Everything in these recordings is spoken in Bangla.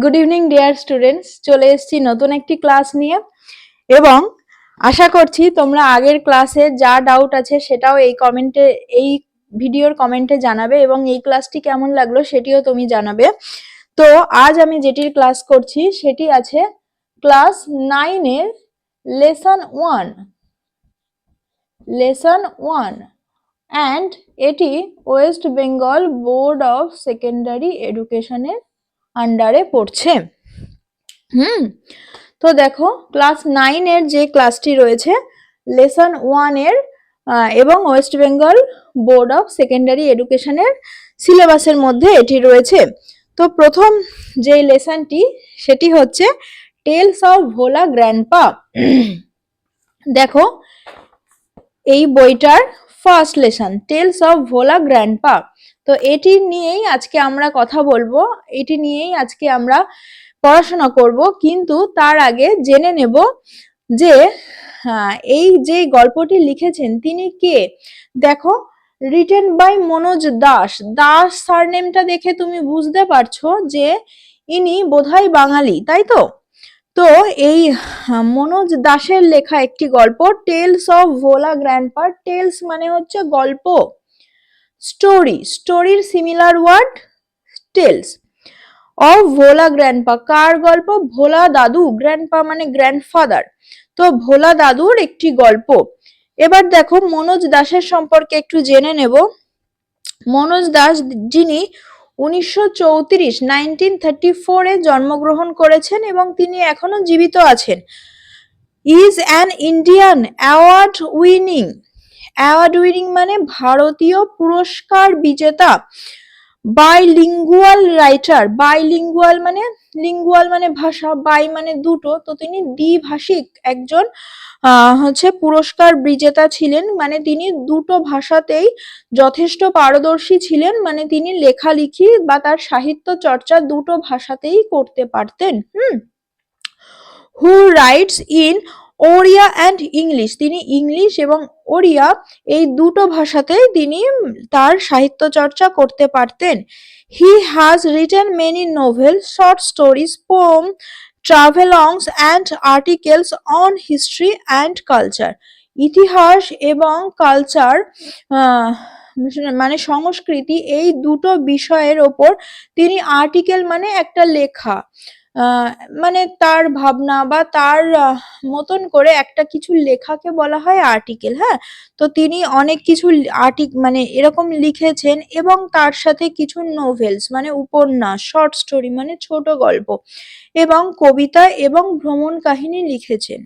গুড ইভিনিং ডিয়ার স্টুডেন্টস, চলে এসেছি নতুন একটি ক্লাস নিয়ে এবং আশা করছি তোমরা আগের ক্লাসে যা ডাউট আছে সেটাও এই ভিডিওর কমেন্টে জানাবে এবং এই ক্লাসটি কেমন লাগলো সেটিও তুমি জানাবে। তো আজ আমি যেটির ক্লাস করছি সেটি আছে ক্লাস 9 এর লেসন 1 অ্যান্ড এটি West Bengal board of secondary এডুকেশনের আন্ডারে পড়ছে। তো দেখো ক্লাস 9 এর যে ক্লাসটি রয়েছে লেসন 1 এর এবং West Bengal board of secondary এডুকেশনের সিলেবাসের মধ্যে এটি রয়েছে। তো প্রথম যে লেসনটি সেটি হচ্ছে টেলস অফ ভোলা গ্র্যান্ডপা। দেখো এই বইটার first lesson tells of Bhola grandpa. তো এটি নিয়েই আজকে আমরা কথা বলবো, এটি নিয়েই আজকে আমরা পড়াশোনা করব, কিন্তু তার আগে জেনে নেব যে এই যে গল্পটি লিখেছেন তিনি কে। দেখো রিটেন বাই মনোজ দাস। দাস সারনেমটা দেখে তুমি বুঝতে পারছো যে ইনি বোধহয় বাঙালি, তাই তো? তো এই মনোজ দাসের লেখা একটি গল্প tales of Bhola grandpa. Tales মানে হচ্ছে গল্প, স্টোরির similar word tales of Bhola grandpa. কার গল্প? ভোলা দাদু। গ্র্যান্ডপা মানে গ্র্যান্ডফাদার। তো ভোলা দাদুর একটি গল্প। এবার দেখো মনোজ দাসের সম্পর্কে একটু জেনে নেব। মনোজ দাস যিনি 1934 এ জন্মগ্রহণ করেছেন এবং তিনি এখনো জীবিত আছেন। Is an Indian award winning মানে ভারতীয় পুরস্কার বিজেতা বাইলিঙ্গুয়াল রাইটার। লিঙ্গুয়াল মানে ভাষা, বাই মানে দুটো, তো তিনি দ্বিভাষিক একজন পুরস্কার বিজেতা ছিলেন, মানে তিনি দুটো ভাষাতেই যথেষ্ট পারদর্শী ছিলেন, মানে তিনি লেখালেখি বা তার সাহিত্য চর্চা দুটো ভাষাতেই করতে পারতেন। Who writes in Odia and English. তিনি ইংলিশ এবং ওড়িয়া এই দুটো ভাষাতেই তিনি তার সাহিত্য চর্চা করতে পারতেন। He has written many novel, short stories, poem, travelogues and articles on history and culture. ইতিহাস এবং কালচার মানে সংস্কৃতি এই দুটো বিষয়ের ওপর তিনি আর্টিকেল মানে একটা লেখা, মানে তার ভাবনা বা তার মতন করে একটা কিছু লেখাকে বলা হয় আর্টিকেল। হ্যাঁ, তো তিনি অনেক কিছু মানে এরকম লিখেছেন এবং তার সাথে কিছু নোভেলস মানে উপন্যাস, শর্ট স্টোরি মানে ছোট গল্প এবং কবিতা এবং ভ্রমণ কাহিনী লিখেছেন।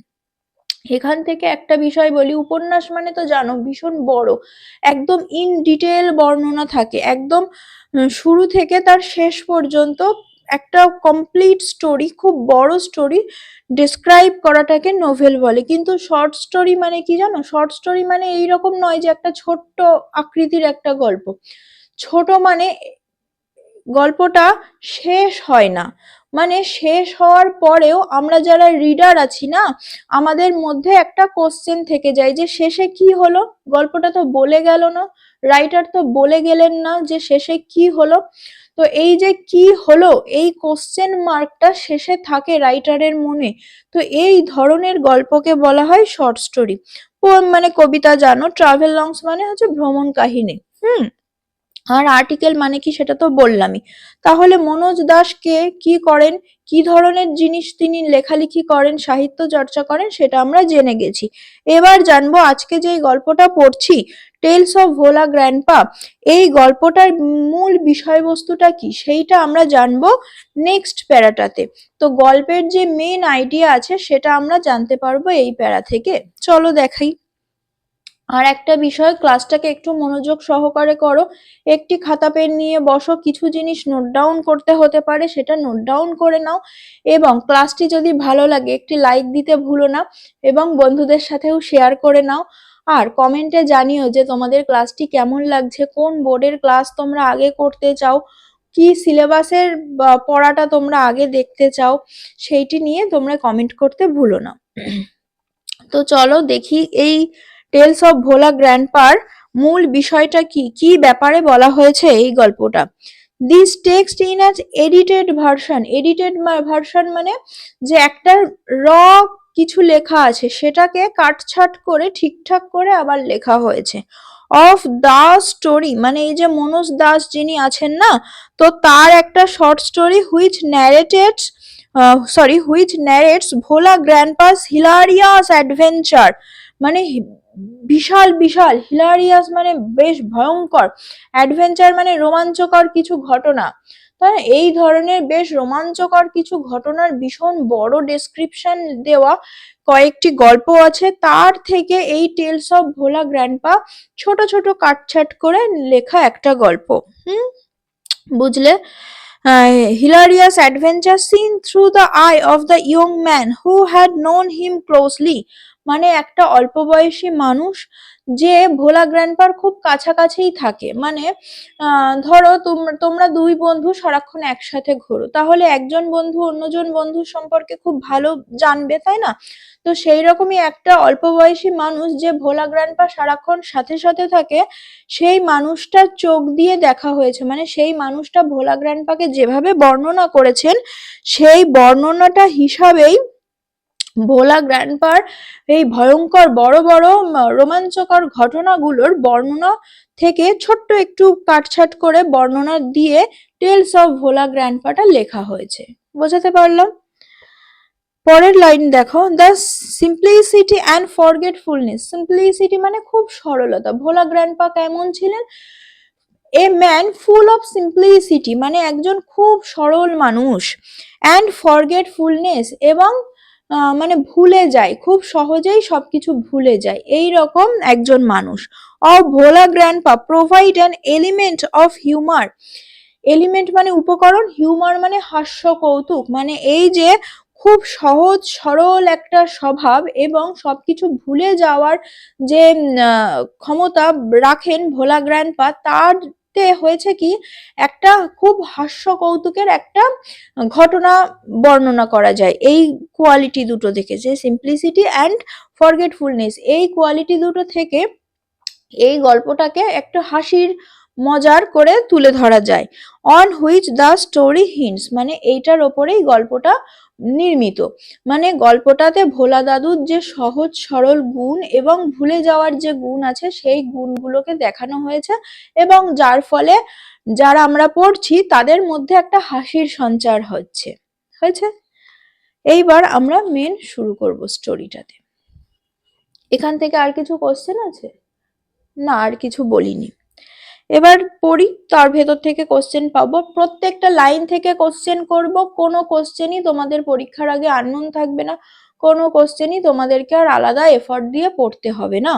এখান থেকে একটা বিষয় বলি, উপন্যাস মানে তো জানো ভীষণ বড়, একদম ইন ডিটেল বর্ণনা থাকে, একদম শুরু থেকে তার শেষ পর্যন্ত একটা কমপ্লিট স্টোরি, খুব বড় স্টোরি ডেসক্রাইব করাটাকে নোভেল বলে। কিন্তু শর্ট স্টোরি মানে কি জানো? শর্ট স্টোরি মানে এইরকম নয় যে একটা ছোট্ট আকৃতির একটা গল্প। ছোট মানে গল্পটা শেষ হয় না, মানে শেষ হওয়ার পরেও আমরা যারা রিডার আছি না, আমাদের মধ্যে একটা কোশ্চেন থেকে যায় যে শেষে কি হলো, গল্পটা তো বলে গেল না, রাইটার তো বলে গেলেন না যে শেষে কি হলো। তো এই যে কি হলো এই কোশ্চেন মার্কটা শেষে থাকে রাইটারের মনে। তো এই ধরনের গল্পকে বলা হয় শর্ট স্টোরি। পোয়েম মানে কবিতা জানো, ট্রাভেল লংস মানে হচ্ছে ভ্রমণ কাহিনী। আর আর্টিকেল মানে কি সেটা তো বললামই। তাহলে মনোজ দাস কে, কি করেন, কি ধরনের জিনিস তিনি লেখালেখি করেন, সাহিত্য চর্চা করেন, সেটা আমরা জেনে গেছি। এবার জানবো আজকে যে গল্পটা পড়ছি টেলস অফ ভোলা গ্র্যান্ডপা, এই গল্পটার মূল বিষয়বস্তুটা কি সেইটা আমরা জানবো নেক্সট প্যারাটাতে। তো গল্পের যে মেইন আইডিয়া আছে সেটা আমরা জানতে পারবো এই প্যারা থেকে। চলো দেখাই। আর একটা বিষয়, ক্লাসটাকে একটু মনোযোগ সহকারে করো, একটি খাতা পেন নিয়ে বসো, কিছু জিনিস নোট ডাউন করতে হতে পারে সেটা নোট ডাউন করে নাও, এবং ক্লাসটি যদি ভালো লাগে একটি লাইক দিতে ভুলো না এবং বন্ধুদের সাথেও শেয়ার করে নাও। আর কমেন্টে জানিও যে তোমাদের ক্লাসটি কেমন লাগছে, কোন বোর্ডের ক্লাস তোমরা আগে করতে চাও, কি সিলেবাসের পড়াটা তোমরা আগে দেখতে চাও, সেইটি নিয়ে তোমরা কমেন্ট করতে ভুলো না। তো চলো দেখি এই টেলস অফ ভোলা গ্র্যান্ডপার মূল বিষয়টা কি, কি ব্যাপারে বলা হয়েছে এই গল্পটা। This text in as edited version মানে যে একটা র কিছু লেখা আছে সেটাকে কাটছাট করে ঠিকঠাক করে আবার লেখা হয়েছে। অফ দা স্টোরি মানে এই যে মনোজ দাস যিনি আছেন না, তো তার একটা short story which narrates Bhola grandpa's hilarious adventure, মানে বিশাল বিশাল, হিলারিয়াস মানে বেশ ভয়ঙ্কর, অ্যাডভেঞ্চার মানে রোমাঞ্চকর কিছু ঘটনা। তাই এই ধরনের বেশ রোমাঞ্চকর কিছু ঘটনার ভীষণ বড় ডেসক্রিপশন দেওয়া কয়েকটি গল্প আছে, তার থেকে এই টেলস অফ ভোলা গ্র্যান্ডপা ছোট ছোট কাটছাট করে লেখা একটা গল্প। বুঝলে? hilarious adventure seen through the eye of the young man who had known him closely, মানে একটা অল্প বয়সী মানুষ যে ভোলা গ্র্যান্ডপার খুব কাছাকাছিই থাকে। মানে ধরো তোমরা দুই বন্ধু সারাক্ষণ একসাথে ঘোরো, তাহলে একজন বন্ধু অন্যজন বন্ধুর সম্পর্কে খুব ভালো জানবে, তাই না? তো সেই রকমই একটা অল্প বয়সী মানুষ যে ভোলা গ্র্যান্ডপা সারাক্ষণ সাথে সাথে থাকে, সেই মানুষটার চোখ দিয়ে দেখা হয়েছে, মানে সেই মানুষটা ভোলা গ্র্যান্ডপাকে যেভাবে বর্ণনা করেছেন সেই বর্ণনাটা হিসাবেই ভোলা গ্র্যান্ডপার এই ভয়ঙ্কর বড় বড় রোমাঞ্চকর ঘটনাগুলোর বর্ণনা থেকে ছোট্ট একটু কাটছাট করে বর্ণনা দিয়ে টেলস অফ ভোলা গ্র্যান্ডপাটা লেখা হয়েছে। বোঝাতে পারলাম? পরের লাইন দেখো, the simplicity and forgetfulness. Simplicity মানে খুব সরলতা। ভোলা গ্র্যান্ডপা কেমন ছিলেন? A man full of simplicity মানে একজন খুব সরল মানুষ, অ্যান্ড ফরগেটফুলনেস এবং মানে ভুলে যায়, খুব সহজেই সবকিছু ভুলে যায়, এই রকম একজন মানুষ। Of Bhola grandpa provide an element of humour. Element মানে উপকরণ, হিউমার মানে হাস্য কৌতুক, মানে এই যে খুব সহজ সরল একটা স্বভাব এবং সবকিছু ভুলে যাওয়ার যে ক্ষমতা রাখেন ভোলা গ্র্যান্ডপা, তারতে হয়েছে কি একটা খুব হাস্য কৌতুকের একটা ঘটনা বর্ণনা করা যায় এই কোয়ালিটি দুটো থেকে, যে সিম্পলিসিটি অ্যান্ড ফরগেটফুলনেস, এই কোয়ালিটি দুটো থেকে এই গল্পটাকে একটা হাসির মজার করে তুলে ধরা যায়। On which the story hints মানে এইটার ওপরেই গল্পটা নির্মিত, মানে গল্পটাতে ভোলা দাদুর যে সহজ সরল গুণ এবং ভুলে যাওয়ার যে গুণ আছে সেই গুণগুলোকে দেখানো হয়েছে, এবং যার ফলে যারা আমরা পড়ছি তাদের মধ্যে একটা হাসির সঞ্চার হয়েছে। এইবার আমরা মেন শুরু করব স্টোরিটাতে। এখান থেকে আর কিছু কোশ্চেন আছে? না, আর কিছু বলিনি। এবার পড়ি, তার ভেতর থেকে কোশ্চেন পাবো, প্রত্যেকটা লাইন থেকে কোশ্চেন করব, কোনো কোশ্চেনই তোমাদের পরীক্ষার আগে আননোন থাকবে না, কোনো কোশ্চেনই তোমাদেরকে আর আলাদা এফর্ট দিয়ে পড়তে হবে না।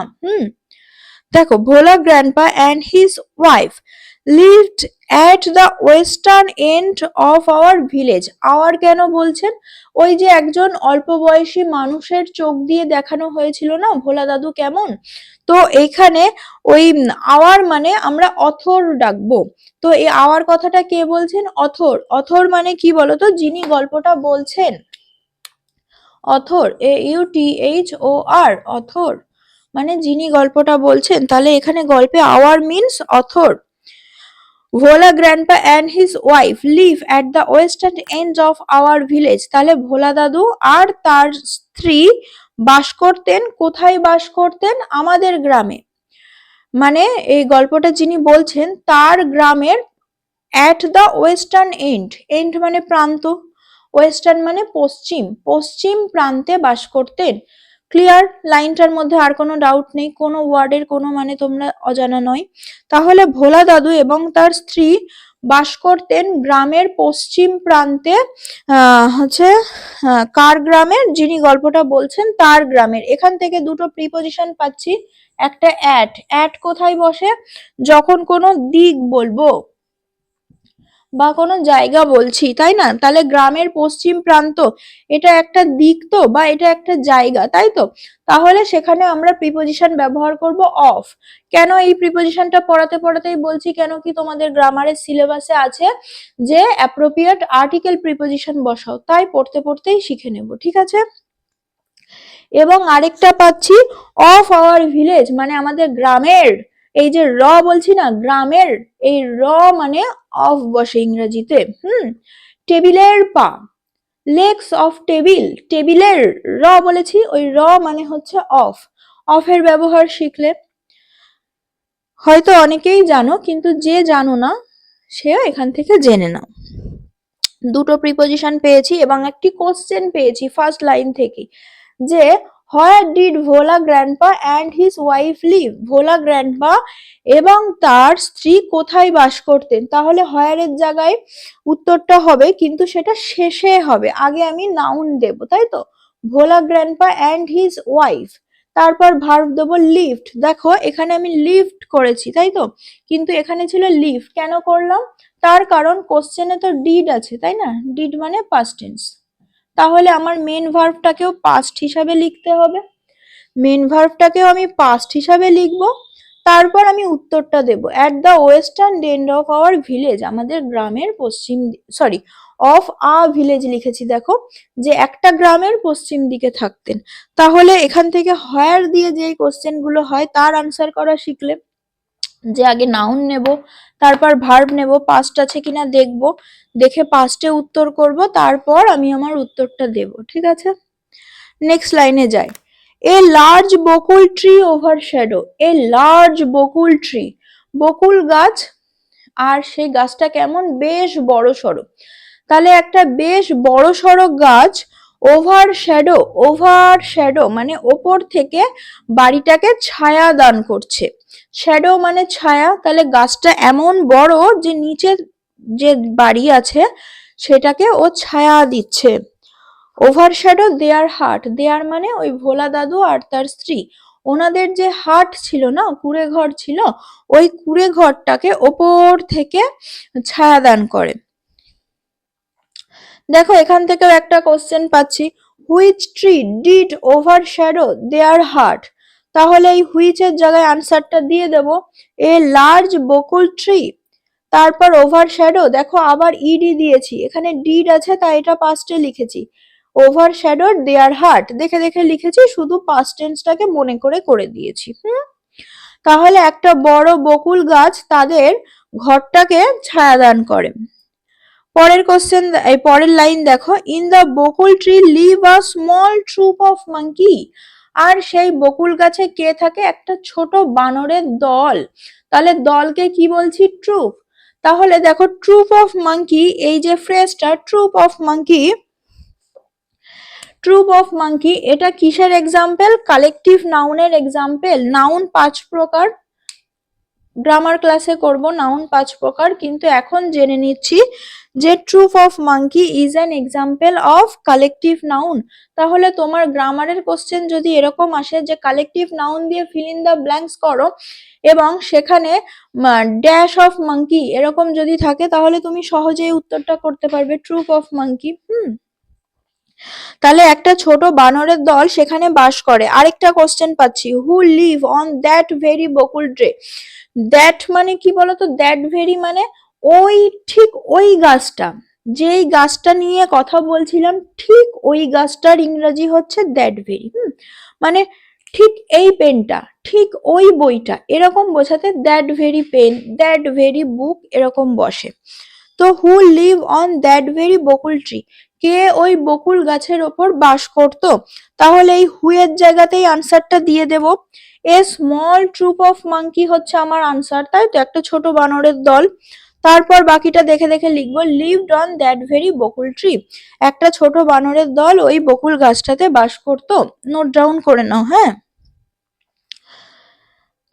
দেখো, Bhola grandpa and his wife lived at the western end of our village. Our কেন বলছেন? ওই যে একজন অল্প বয়সী মানুষের চোখ দিয়ে দেখানো হয়েছিল না ভোলা দাদু কেমন, তো এইখানে ওই আওয়ার মানে আমরা অথর ডাকবো, তো এই আওয়ার কথাটা কে বলছেন? অথর। অথর মানে কি বলতো? যিনি গল্পটা বলছেন, অথর, AUTHOR, অথর মানে যিনি গল্পটা বলছেন। তাহলে এখানে গল্পে our means author. Bhola grandpa and his wife live at the western end of our village. তাহলে ভোলা দাদু আর তার স্ত্রী বাস করতেন, কোথায় বাস করতেন? আমাদের গ্রামে। মানে এই গল্পটা যিনি বলছেন তার গ্রামের at the western end, end মানে প্রান্ত, ওয়েস্টার্ন মানে পশ্চিম, পশ্চিম প্রান্তে বাস করতেন। ক্লিয়ার? লাইনটার মধ্যে আর কোনো ডাউট নেই, কোনো ওয়ার্ডের কোনো মানে তোমরা অজানা নয়। তাহলে ভোলা দাদু এবং তার স্ত্রী বাস করতেন গ্রামের পশ্চিম প্রান্তে, কার গ্রামের? যিনি গল্পটা বলছেন তার গ্রামের। এখান থেকে দুটো প্রিপজিশন পাচ্ছি, একটা অ্যাট। অ্যাট কোথায় বসে? যখন কোনো দিক বলবো বা কোনো জায়গা বলছি, তাই না? তাহলে গ্রামের পশ্চিম প্রান্ত এটা একটা দিক তো, বা এটা একটা জায়গা, তাই তো? তাহলে সেখানে আমরা প্রিপজিশন ব্যবহার করব অফ। কেন এই প্রিপজিশনটা পড়াতে পড়াতেই বলছি, কেন কি তোমাদের গ্রামারের সিলেবাসে আছে যে অ্যাপ্রোপ্রিয়েট আর্টিকেল প্রিপজিশন বসাও, তাই পড়তে পড়তেই শিখে নেব, ঠিক আছে? এবং আরেকটা পাচ্ছি অফ আওয়ার ভিলেজ, মানে আমাদের গ্রামের, এই যে র বলছি না গ্রামের, এই র মানে অফ বসে ইংরেজিতে। টেবিলের পা, লেগস অফ টেবিল, টেবিলের র বলেছি, ওই র মানে হচ্ছে অফ। অফের ব্যবহার শিখলে হয়তো অনেকেই জানো, কিন্তু যে জানো না সেও এখান থেকে জেনে নাও। দুটো প্রিপোজিশন পেয়েছি এবং একটি কোশ্চেন পেয়েছি ফার্স্ট লাইন থেকে, যে where did Bhola grandpa and his wife live, Bhola grandpa এবং তার স্ত্রী কোথায় বাস করতেন। তাহলে হোয়ারের জায়গায় উত্তরটা হবে, কিন্তু সেটা শেষে হবে, আগে আমি নাউন দেব, তাই তো। ভোলা গ্র্যান্ডপা অ্যান্ড হিজ ওয়াইফ, তারপর ভার্ব দেবো লিফট। দেখো এখানে আমি লিফট করেছি, তাই তো, কিন্তু এখানে ছিল লিভ। কেন করলাম? তার কারণ কোশ্চেনে তো ডিড আছে, তাই না, ডিড মানে পাস্ট টেন্স, তাহলে আমার মেন ভার্বটাকেও পাস্ট হিসাবে লিখতে হবে, মেন ভার্বটাকেও আমি পাস্ট হিসাবে লিখব। তারপর আমি উত্তরটা দেব, at the western end of our village, আমাদের গ্রামের পশ্চিম, সরি অফ আ ভিলেজ লিখেছি, দেখো যে একটা গ্রামের পশ্চিম দিকে থাকতেন। তাহলে এখান থেকে হোয়ার দিয়ে যে কোশ্চেন গুলো হয় তার আনসার করা শিখলে, যে আগে নাউন নেব, তারপর ভার্ব নেব, পাস্ট আছে কিনা দেখব, দেখে পাস্টে উত্তর করব, তারপর আমি আমার উত্তরটা দেব, ঠিক আছে। নেক্সট লাইনে যাই। A large bakul tree overshadow, a large bakul tree, বকুল গাছ, আর সেই গাছটা কেমন, বেশ বড় সড়ো, তাহলে একটা বেশ বড় সড়ো গাছ ওভার শ্যাডো, ওভার শ্যাডো মানে ওপর থেকে বাড়িটাকে ছায়া দান করছে, শ্যাডো মানে ছায়া, তাহলে গাছটা এমন বড় যে নিচের যে বাড়ি আছে সেটাকে ও ছায়া দিচ্ছে। ওভারশ্যাডো দেয়ার হার্ট, দেয়ার মানে ওই ভোলা দাদু আর তার স্ত্রী, ওনাদের যে হাট ছিল না, কুড়ে ঘর ছিল, ওই কুড়ে ঘরটাকে ওপর থেকে ছায়া দান করে। দেখো এখান থেকেও একটা কোশ্চেন পাচ্ছি, which tree did overshadow their heart, তাহলে এই হুইচের জায়গায় আনসারটা দিয়ে দেব, এ লার্জ বকুল ট্রি, তারপর ওভারশ্যাডো, দেখো আবার ইডি দিয়েছি, এখানে ডিড আছে তাই এটা পাস্টে লিখেছি, ওভারশ্যাডো দেয়ার হার্ট দেখে দেখে লিখেছি, শুধু পাস্ট টেন্সটাকে মনে করে করে দিয়েছি। তাহলে একটা বড় বকুল গাছ তাদের ঘরটাকে ছায়াদান করে। পরের কোশ্চেন, এই পরের লাইন দেখো, in the bakul tree live a small troop of monkey, আর সেই বকুল গাছে কে থাকে, একটা ছোট বানরের দল, তাহলে দলকে কি বলছি, ট্রুপ। তাহলে দেখো ট্রুপ অফ মাঙ্কি, এই যে ফ্রেজটা troop of monkey, troop of monkey এটা কিসের এক্সাম্পল, কালেকটিভ নাউনের এক্সাম্পল। নাউন 5 প্রকার, গ্রামার ক্লাসে করব নাউন 5 প্রকার, কিন্তু এখন জেনে নিচ্ছি যে troop of monkey is an example of collective noun. তাহলে তোমার গ্রামারের কোশ্চেন যদি এরকম আসে যে কালেকটিভ নাউন দিয়ে ফিল ইন দ্য ব্ল্যাঙ্কস করো এবং সেখানে ড্যাশ অফ মাঙ্কি এরকম যদি থাকে, তাহলে তুমি সহজেই উত্তরটা করতে পারবে ট্রুপ অফ মাঙ্কি। তাহলে একটা ছোট বানরের দল সেখানে বাস করে। আরেকটা কোশ্চেন পাচ্ছি, হু live on that very bakul tree, that মানে কি বলতো, দ্যাট ভেরি মানে ওই, ঠিক ওই গাছটা, যেই গাছটা নিয়ে কথা বলছিলাম ঠিক ওই গাছটার ইংরেজি হচ্ছে দ্যাট ভেরি, মানে ঠিক এই পেনটা, ঠিক ওই বইটা, এরকম বোঝাতে that very pen, that very book এরকম বসে। তো who live on that very bakul tree, কে ওই বকুল গাছের ওপর বাস করত, তাহলে এই হু এর জায়গাতেই আনসারটা দিয়ে দেব, a small troop of monkey হচ্ছে আমার আনসার, তাই তো, একটা ছোট বানরের দল। তারপর বাকিটা দেখে দেখে লিখবো, lived on that very bakul tree, একটা ছোট বানরের দল ওই বকুল গাছটাতে বাস করত। নোট ডাউন করে নাও, হ্যাঁ।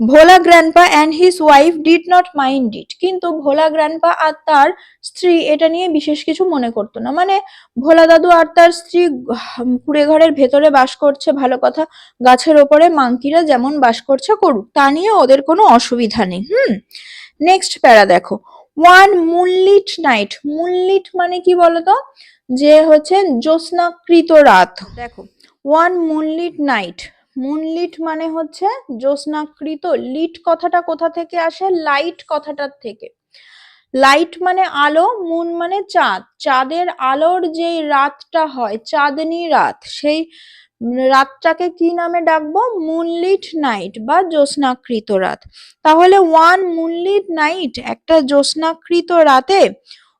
Bhola grandpa and his wife did not mind it, কিন্তু ভোলা গ্র্যান্ডপা আর তার স্ত্রী এটা নিয়ে বিশেষ কিছু মনে করতো না, মানে ভোলা দাদু আর তার স্ত্রী কুড়ে ঘরের ভেতরে বাস করছে, ভালো কথা, গাছের ওপরে মাংকিরা যেমন বাস করছে করুক, তা নিয়ে ওদের কোনো অসুবিধা নেই। নেক্সট প্যারা দেখো, ওয়ান মুনলিট নাইট, মুনলিট মানে কি বলতো, যে হচ্ছে জ্যোৎস্নাকৃত রাত, দেখো ওয়ান মুনলিট নাইট, মুনলিট মানে হচ্ছে জ্যোৎস্নাকৃত, লিট কথাটা কোথা থেকে আসে, লাইট কথাটার থেকে, লাইট মানে আলো, মুন মানে চাঁদ, চাঁদের আলোর যে রাতটা হয় চাঁদনি রাত, সেই রাতটাকে কি নামে ডাকবো? মুনলিট নাইট বা জ্যোৎস্নাকৃত রাত। তাহলে ওয়ান মুনলিট নাইট, একটা জ্যোৎস্নাকৃত রাতে,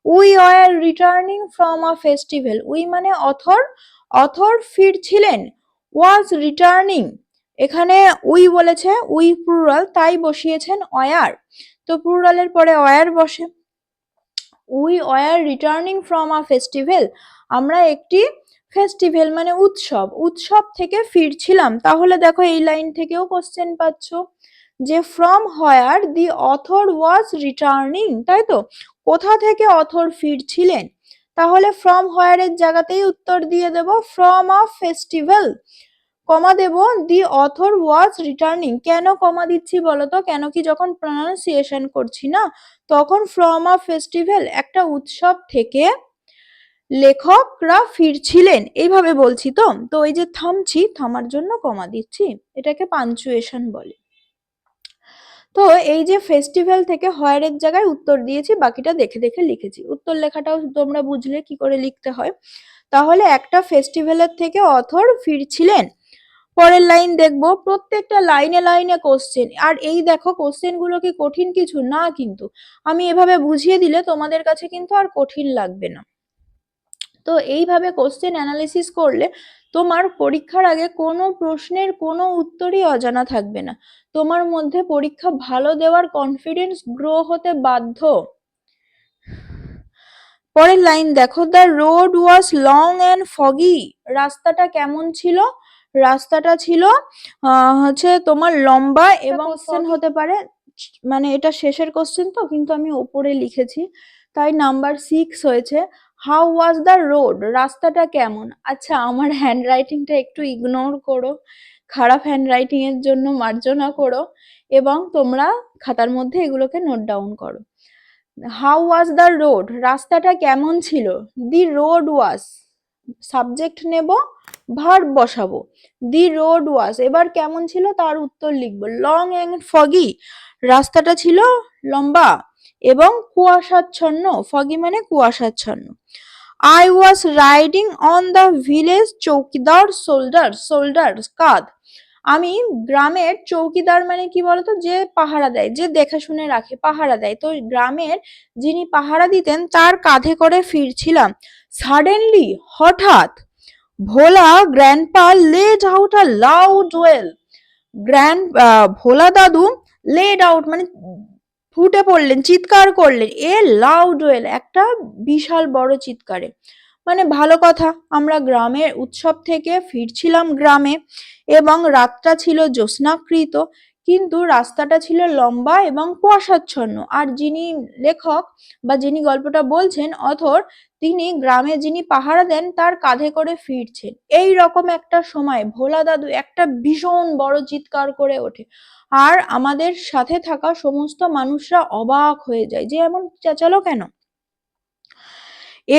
we were returning from a festival, we মানে অথর, অথর ফিরছিলেন, ওয়াজ রিটার্নিং, এখানে উই বলেছে, উই প্লুরাল তাই বসিয়েছেন ওয়ার, তো প্লুরালের পরে ওয়ার বসে। We were returning from a festival, আমরা একটি ফেস্টিভ্যাল মানে উৎসব, উৎসব থেকে ফিরছিলাম। তাহলে দেখো এই লাইন থেকেও কোশ্চেন পাচ্ছ যে from where the author was returning, তাই তো, কোথা থেকে অথর ফিরছিলেন, তাহলে ফ্রম হোয়ার এর জায়গাতেই উত্তর দিয়ে দেব ফ্রম আ ফেস্টিভ্যাল, কমা দেব দি অথর ওয়াজ রিটার্নিং। কেন কমা দিচ্ছি বলতো? কেন কি যখন প্রনাউন্সিয়েশন করছি না তখন ফ্রম আ ফেস্টিভ্যাল একটা উৎসব থেকে লেখকরা ফিরছিলেন এইভাবে বলছি, তো তো এই যে থামছি, থামার জন্য কমা দিচ্ছি, এটাকে পাঞ্চুয়েশন বলে। তো এই যে ফেস্টিভ্যাল থেকে হয়ারের জায়গায় উত্তর দিয়েছি, বাকিটা দেখে দেখে লিখেছি। উত্তর লেখাটাও তোমরা বুঝলে কি করে লিখতে হয়। তাহলে একটা ফেস্টিভ্যালের থেকে অথর ফিরছিলেন। পরের লাইন দেখবো, প্রত্যেকটা লাইনে লাইনে কোশ্চেন। আর এই দেখো কোশ্চেন গুলো কি কঠিন কিছু না, কিন্তু আমি এভাবে বুঝিয়ে দিলে তোমাদের কাছে কিন্তু আর কঠিন লাগবে না। তো এইভাবে কোশ্চেন অ্যানালিসিস করলে তোমার পরীক্ষার আগে কোনো প্রশ্নের কোনো উত্তরই অজানা থাকবে না, তোমার মধ্যে পরীক্ষা ভালো দেওয়ার কনফিডেন্স গ্রো হতে বাধ্য। পরের লাইন দেখো, the road was long and foggy, রাস্তাটা কেমন ছিল? রাস্তাটা ছিল হচ্ছে তোমার লম্বা এবং কোশ্চেন হতে পারে, মানে এটা শেষের কোশ্চেন তো, কিন্তু আমি ওপরে লিখেছি তাই নাম্বার 6 হয়েছে। হাউ ওয়াজ দ্য রোড, রাস্তাটা কেমন? আচ্ছা আমার হ্যান্ড রাইটিংটা একটু ইগনোর করো, খারাপ হ্যান্ড রাইটিং এর জন্য মার্জনা করো এবং তোমরা খাতার মধ্যে এগুলোকে নোট ডাউন করো। হাউ ওয়াজ দ্য রোড, রাস্তাটা কেমন ছিল? দি রোড ওয়াজ, সাবজেক্ট নেব, ভার্ব বসাবো, দি রোড ওয়াজ, এবার কেমন ছিল তার উত্তর লিখবো, লং এন্ড ফগি, রাস্তাটা ছিল লম্বা এবং কুয়াশাচ্ছন্ন, ফগি মানে কুয়াশাচ্ছন্ন। I was riding on the village chowkidar shoulder, shoulder কাঁধ, আমি গ্রামের চৌকিদার মানে কি বলতো, যে পাহারা দেয়, যে দেখে শুনে রাখে, পাহারা দেয়, তো গ্রামের যিনি পাহারা দিতেন তার কাঁধে করে ফিরছিলাম। সাডেনলি, হঠাৎ, Bhola grandpa let out a loud wail, Bhola দাদু লেড আউট মানে ফুটে পড়লেন, চিৎকার করলেন, এ লাউড ওয়েল একটা বিশাল বড় চিৎকারে, মানে ভালো কথা, আমরা গ্রামের উৎসব থেকে ফিরছিলাম গ্রামে এবং রাতটা ছিল জ্যোৎস্নাকৃত, কিন্তু রাস্তাটা ছিল লম্বা এবং কুয়াশাচ্ছন্ন। আর যিনি লেখক বা যিনি গল্পটা বলছেন অথর, তিনি গ্রামে যিনি পাহারা দেন তার কাঁধে করে ফিরছেন। এই রকম একটা সময় ভোলা দাদু একটা ভীষণ বড় চিৎকার করে ওঠে, আর আমাদের সাথে থাকা সমস্ত মানুষরা অবাক হয়ে যায় যে এমন চেঁচালো কেন।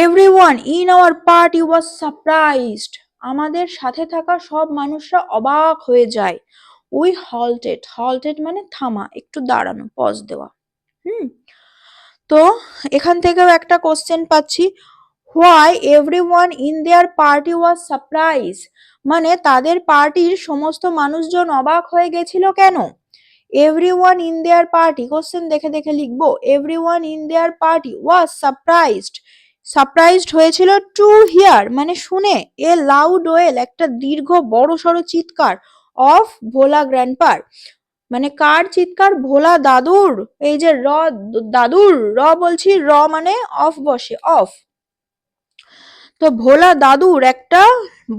Everyone in our party was surprised, আমাদের সাথে থাকা সব মানুষরা অবাক হয়ে যায়। We halted, halted মানে থামা, একটু দাঁড়ানো, পজ দেওয়া। তো এখান থেকেও একটা কোশ্চেন পাচ্ছি, why everyone in their party was surprised, মানে তাদের পার্টির সমস্ত মানুষজন অবাক হয়ে গেছিল কেন? everyone in their party, question দেখে দেখে লিখবো, everyone in their party was surprised, surprised হয়েছিল টু হিয়ার মানে শুনে, এ লাউড ওয়েল একটা দীর্ঘ বড় সড়ো চিৎকার, অফ ভোলা গ্র্যান্ডপার, মানে কার চিৎকার? ভোলা দাদুর, এই যে র দাদুর, র বলছি, র মানে অফ বসে, অফ, তো ভোলা দাদুর একটা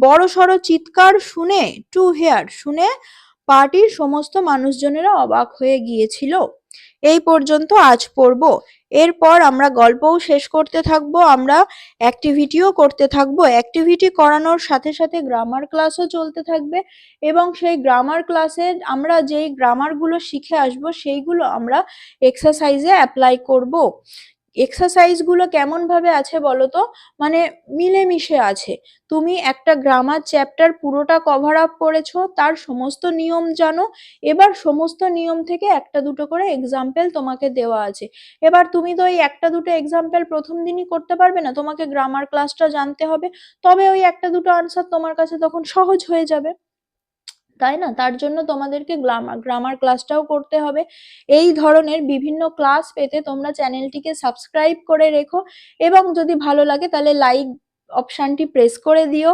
বড় সড়ো চিৎকার শুনে, টু হেয়ার শুনে পার্টির সমস্ত মানুষজনেরা অবাক হয়ে গিয়েছিল। এই পর্যন্ত আজ পড়ব, এরপর আমরা গল্পও শেষ করতে থাকবো, আমরা অ্যাক্টিভিটিও করতে থাকবো, অ্যাক্টিভিটি করানোর সাথে সাথে গ্রামার ক্লাসও চলতে থাকবে এবং সেই গ্রামার ক্লাসে আমরা যেই গ্রামারগুলো শিখে আসবো সেইগুলো আমরা এক্সারসাইজে অ্যাপ্লাই করব। এক্সারসাইজ গুলো কেমন ভাবে আছে বলো তো, মানে মিলেমিশে আছে। তুমি একটা গ্রামার চ্যাপ্টার পুরোটা কভার আপ করেছো, তার সমস্ত নিয়ম জানো, এবার সমস্ত নিয়ম থেকে একটা দুটো করে এক্সাম্পল তোমাকে দেওয়া আছে। এবার তুমি তো ওই একটা দুটো এক্সাম্পল প্রথম দিনই করতে পারবে না, তোমাকে গ্রামার ক্লাসটা জানতে হবে, তবে ওই একটা দুটো আনসার তোমার কাছে তখন সহজ হয়ে যাবে, তাই না? তার জন্য তোমাদেরকে গ্রামার ক্লাসটাও করতে হবে। এই ধরনের বিভিন্ন ক্লাস পেতে তোমরা চ্যানেলটিকে সাবস্ক্রাইব করে রেখো, এবং যদি ভালো লাগে তাহলে লাইক অপশানটি প্রেস করে দিও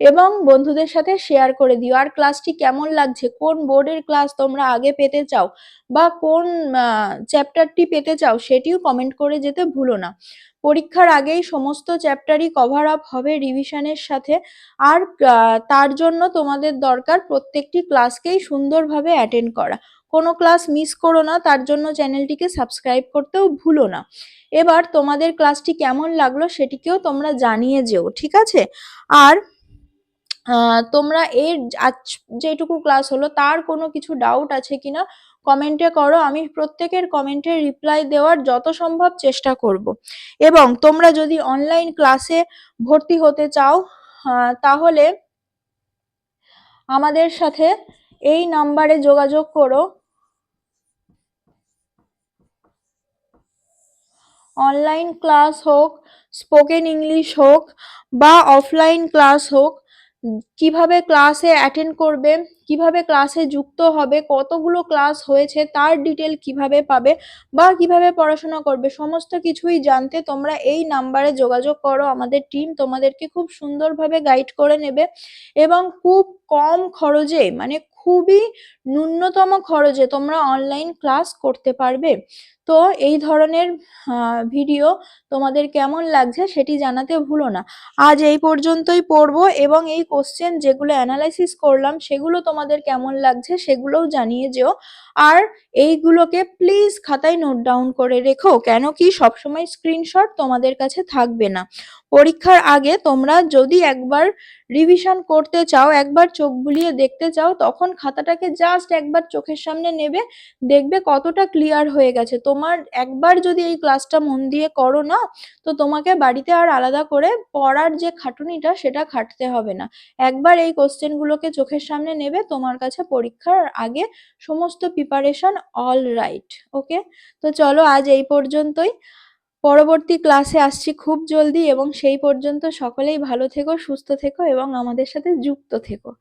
এবং বন্ধুদের সাথে শেয়ার করে দিও। আর ক্লাসটি কেমন লাগছে, কোন বোর্ডের ক্লাস তোমরা আগে পেতে চাও বা কোন চ্যাপ্টারটি পেতে চাও, সেটিও কমেন্ট করে যেতে ভুলো না। পরীক্ষার আগেই সমস্ত চ্যাপ্টারই কভার আপ হবে রিভিশনের সাথে। আর তার জন্য তোমাদের দরকার প্রত্যেকটি ক্লাসকেই সুন্দরভাবে অ্যাটেন্ড করা, কোনো ক্লাস মিস করো না, তার জন্য চ্যানেলটিকে সাবস্ক্রাইব করতেও ভুলো না। এবার তোমাদের ক্লাসটি কেমন লাগলো সেটিকেও তোমরা জানিয়ে যেও, ঠিক আছে? আর তোমরা এর আজ যেটুকু ক্লাস হলো তার কোনো কিছু ডাউট আছে কিনা কমেন্টে করো, আমি প্রত্যেকের কমেন্টের রিপ্লাই দেওয়ার যত সম্ভব চেষ্টা করব। এবং তোমরা যদি অনলাইন ক্লাসে ভর্তি হতে চাও তাহলে আমাদের সাথে এই নাম্বারে যোগাযোগ করো। অনলাইন ক্লাস হোক, স্পোকেন ইংলিশ হোক বা অফলাইন ক্লাস হোক, কিভাবে ক্লাসে অ্যাটেন্ড করবে, কিভাবে ক্লাসে যুক্ত হবে, কতগুলো ক্লাস হয়েছে তার ডিটেল কিভাবে পাবে বা কিভাবে পড়াশোনা করবে, সমস্ত কিছুই জানতে তোমরা এই নাম্বারে যোগাযোগ করো। আমাদের টিম তোমাদেরকে খুব সুন্দরভাবে গাইড করে নেবে এবং খুব কম খরচে, মানে খুবই ন্যূনতম খরচে তোমরা অনলাইন ক্লাস করতে পারবে। তো এই ধরনের ভিডিও তোমাদের কেমন লাগছে সেটি জানাতে ভুলো না। আজ এই পর্যন্তই পড়বো এবং এই কোশ্চেন যেগুলো অ্যানালাইসিস করলাম সেগুলো তোমাদের কেমন লাগছে সেগুলোও জানিয়ে যেও। আর এইগুলোকে প্লিজ খাতায় নোট ডাউন করে রেখো, কেন কি সবসময় স্ক্রিনশট তোমাদের কাছে থাকবে না। পরীক্ষার আগে তোমরা যদি একবার রিভিশন করতে চাও, একবার চোখ বুলিয়ে দেখতে চাও, তখন খাতাটাকে জাস্ট একবার চোখের সামনে নেবে, দেখবে কতটা ক্লিয়ার হয়ে গেছে। তোমার একবার যদি এই ক্লাসটা মন দিয়ে করো না, তো তোমাকে বাড়িতে আর আলাদা করে পড়ার যে খাটুনিটা সেটা খাটতে হবে না। একবার এই কোশ্চেন গুলোকে চোখের সামনে নেবে, তোমার কাছে পরীক্ষার আগে সমস্ত প্রিপারেশন অল রাইট। ওকে, তো চলো আজ এই পর্যন্তই, পরবর্তী ক্লাসে আসছি খুব জলদি, এবং সেই পর্যন্ত সকলেই ভালো থেকো, সুস্থ থেকো এবং আমাদের সাথে যুক্ত থেকো।